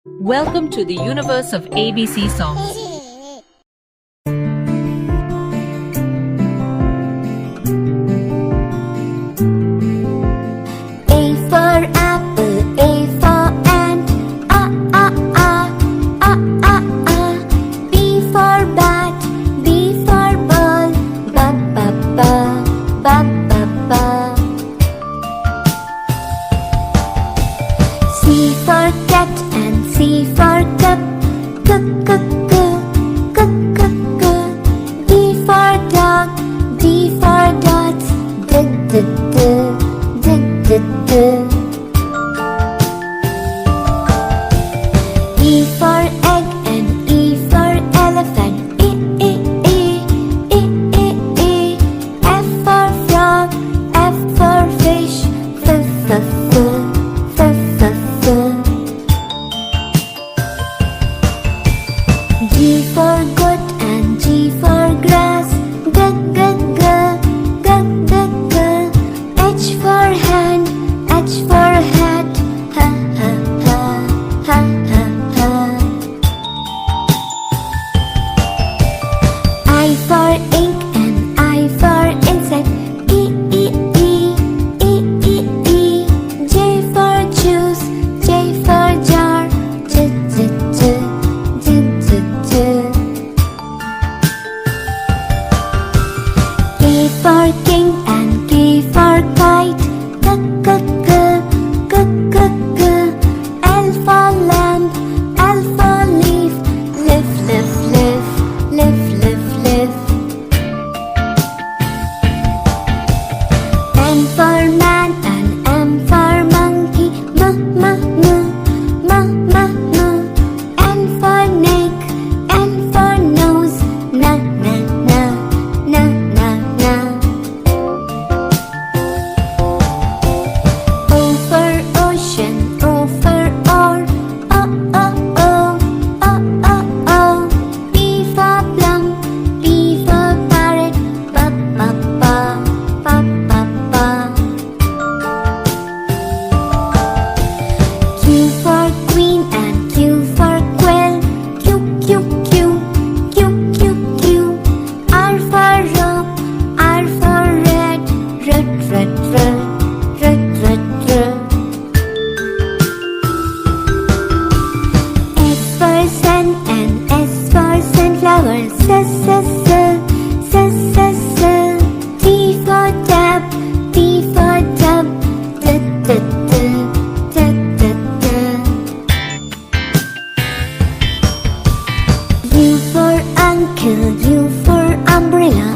Welcome to the universe of ABC songs. A for apple, A for ant, B for bat, B for ball, ba. C for cat and C for cup, D for dog, D for dots, E for egg and E for elephant, F for frog, F for fish, G for goat and G for grass, H for hand, H for hat, I for ink and I for insect, J for juice, J for jar, K for king and K for kite, L for lamp, L for leaf, live. M for man and M for monkey, N for neck, N for nose, na. O for ocean, O for oar, P for plum, P for parrot, ba. Q for queen and Q for quail, Q. R for rope, R for red. S for sun and S for sunflower, T for tap, T for tub, U for uncle, U for umbrella,